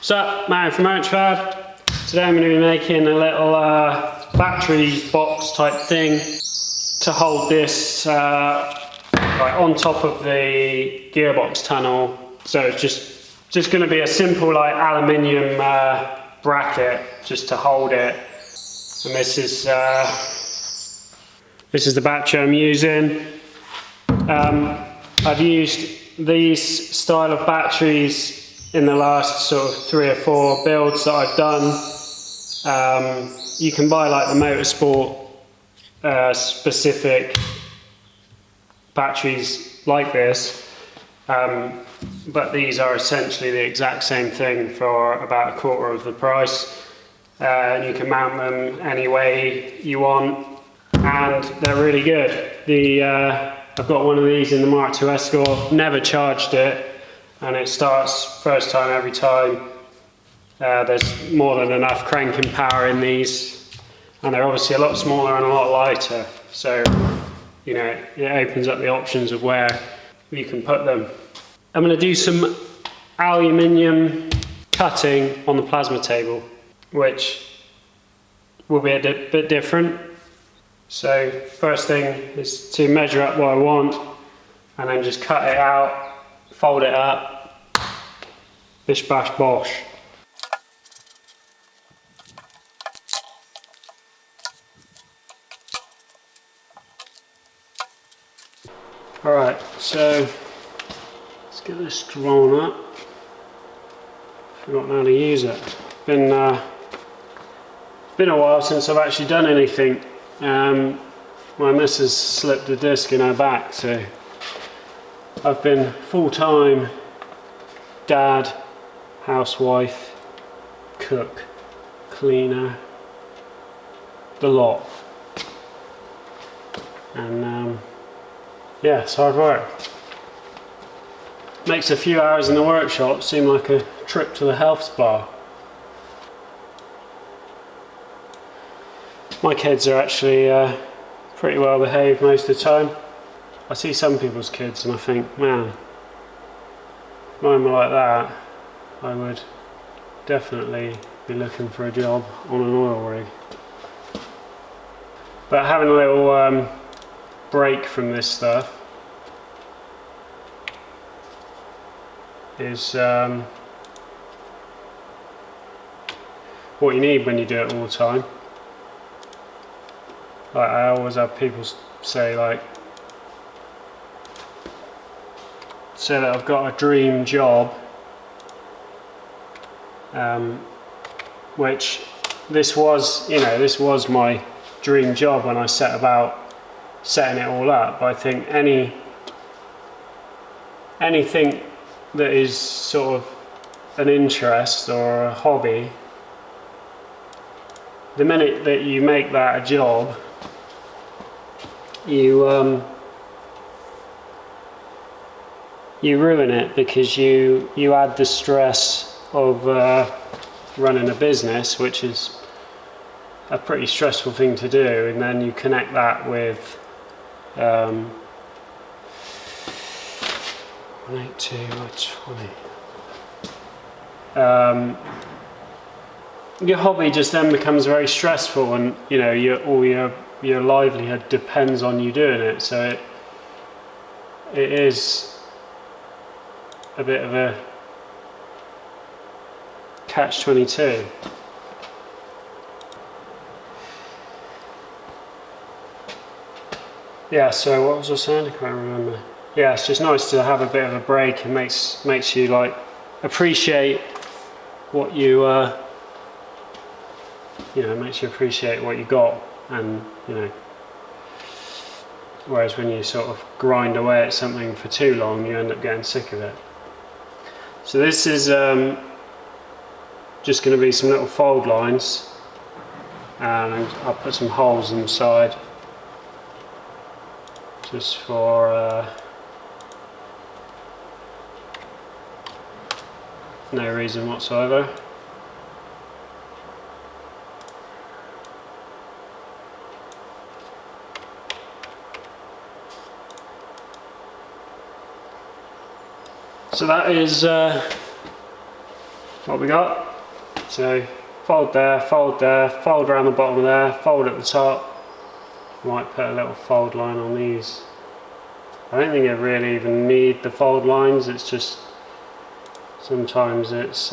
What's up, Matt from Urchfab. Today I'm going to be making a little battery box type thing to hold this like on top of the gearbox tunnel. So it's just going to be a simple like aluminium bracket just to hold it. And this is the battery I'm using. I've used these style of batteries in the last sort of 3 or 4 builds that I've done. You can buy like the motorsport specific batteries like this, but these are essentially the exact same thing for about 1/4 of the price. You can mount them any way you want, and they're really good. I've got one of these in the Mark II Escort, never charged it, and it starts first time every time. There's more than enough cranking power in these, and they're obviously a lot smaller and a lot lighter, so you know, it opens up the options of where you can put them. I'm going to do some aluminium cutting on the plasma table, which will be a bit different. So first thing is to measure up what I want, and then just cut it out, fold it up, bish bash bosh. Alright, so let's get this drawn up. Forgotten how to use it. Been a while since I've actually done anything. My missus slipped a disc in her back, so I've been full-time dad, housewife, cook, cleaner, the lot. And yeah, it's hard work. Makes a few hours in the workshop seem like a trip to the health spa. My kids are actually pretty well behaved most of the time. I see some people's kids and I think, man, if mine were like that, I would definitely be looking for a job on an oil rig. But having a little break from this stuff is what you need when you do it all the time. Like I always have people say that I've got a dream job, which this was my dream job when I set about setting it all up. But I think anything that is sort of an interest or a hobby, the minute that you make that a job, you ruin it, because you add the stress of running a business, which is a pretty stressful thing to do, and then you connect that with 182 by 20. Your hobby just then becomes very stressful, and you know all your livelihood depends on you doing it, so it is a bit of a catch-22. Yeah, so what was I saying? I can't remember. Yeah, it's just nice to have a bit of a break. It makes you like appreciate what you makes you appreciate what you got, and you know, whereas when you sort of grind away at something for too long, you end up getting sick of it. So this is just going to be some little fold lines, and I'll put some holes in the side just for no reason whatsoever. So that is what we got. So fold there, fold around the bottom of there, fold at the top. Might put a little fold line on these. I don't think I really even need the fold lines, it's just sometimes it's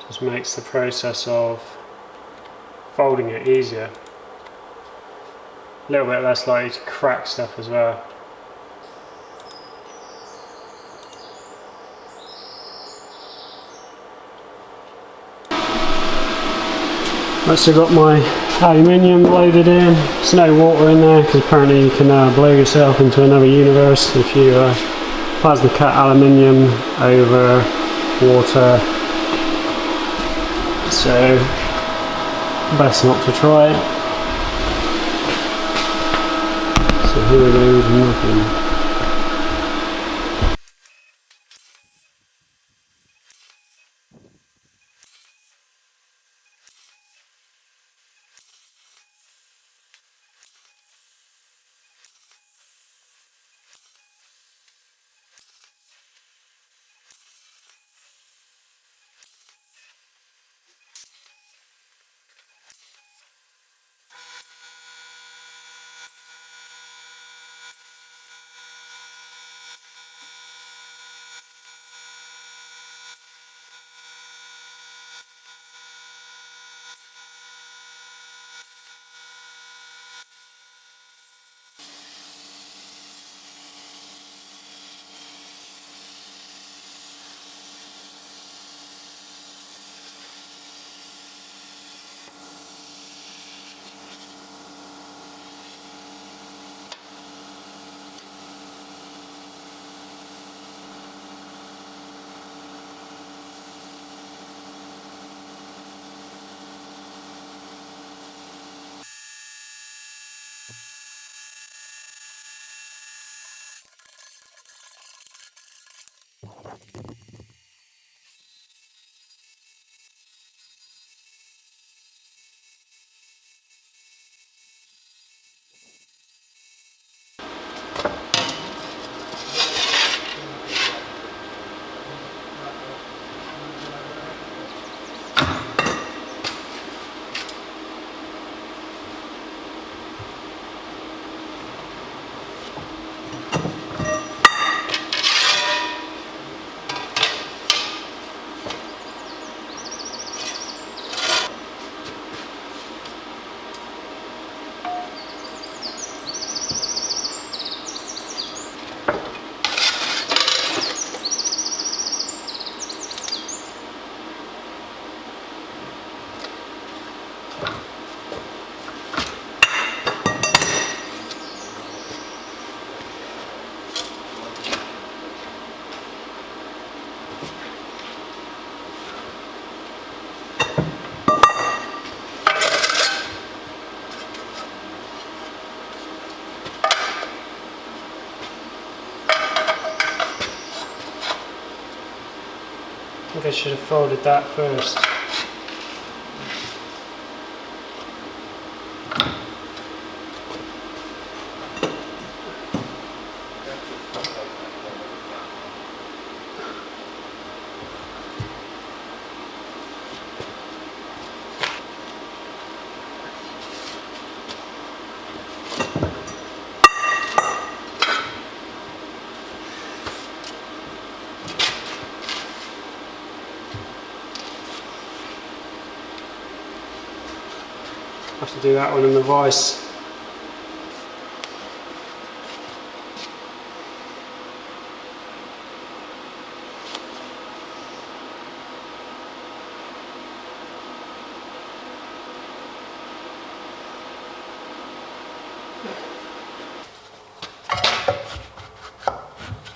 just makes the process of folding it easier. A little bit less likely to crack stuff as well. Once I've got my aluminium loaded in, there's no water in there because apparently you can blow yourself into another universe if you plasma cut aluminium over water, so best not to try it. So here goes nothing. I think I should have folded that first. Have to do that one in the vise.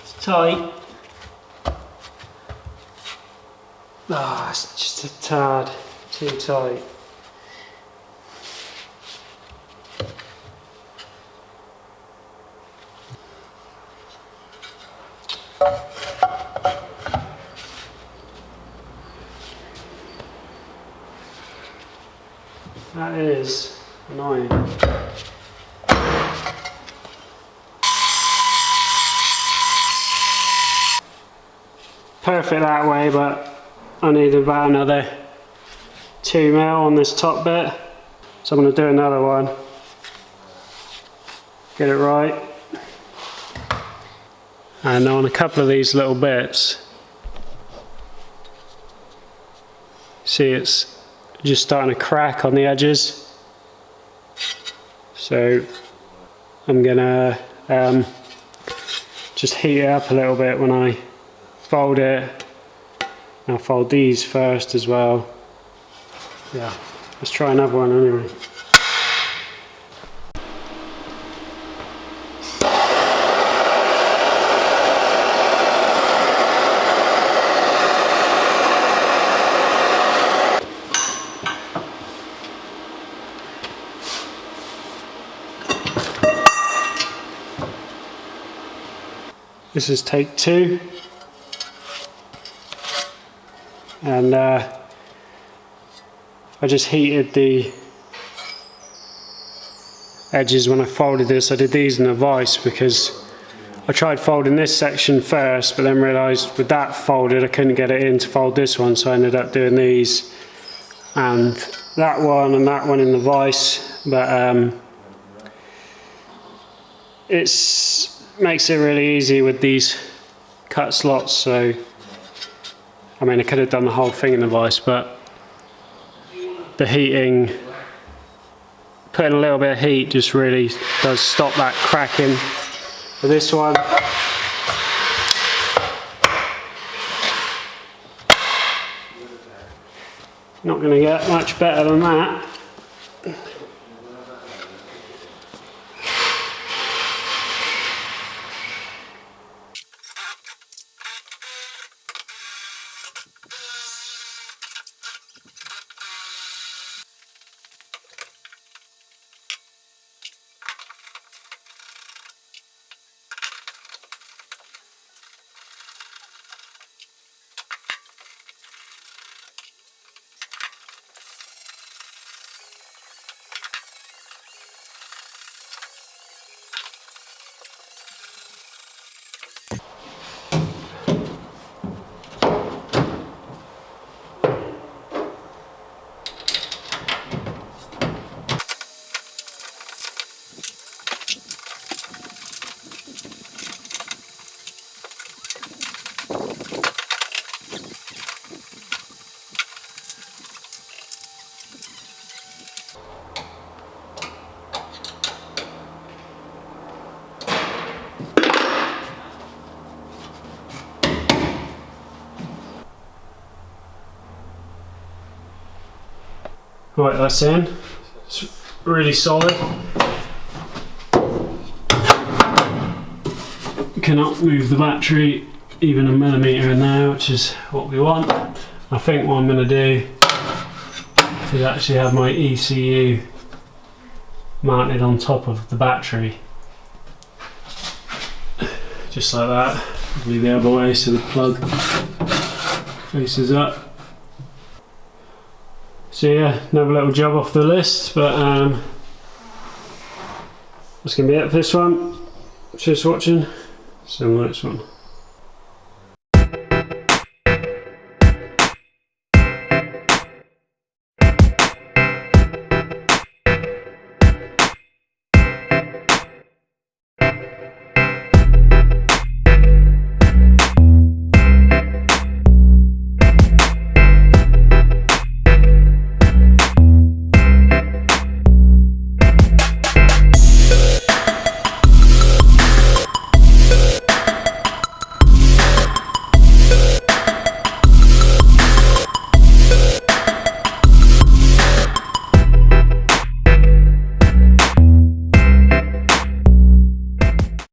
It's tight. Ah, oh, it's just a tad too tight. That is annoying. perfect that way, but I need about another 2 mil on this top bit. So I'm going to do another one. Get it right. And on a couple of these little bits, see it's just starting to crack on the edges. So I'm gonna just heat it up a little bit when I fold it. I'll fold these first as well. Yeah, let's try another one anyway. This is take 2, and I just heated the edges when I folded this. I did these in a vise because I tried folding this section first, but then realised with that folded I couldn't get it in to fold this one, so I ended up doing these and that one in the vise. But it's makes it really easy with these cut slots. So I mean, I could have done the whole thing in the vise, but the heating, putting a little bit of heat just really does stop that cracking. For this one, not going to get much better than that. Right, that's in. It's really solid. Cannot move the battery even a millimetre in there, which is what we want. I think what I'm going to do is actually have my ECU mounted on top of the battery. Just like that. Probably the other way so the plug faces up. So yeah, another little job off the list, but that's going to be it for this one. Cheers for watching. See you on the next one.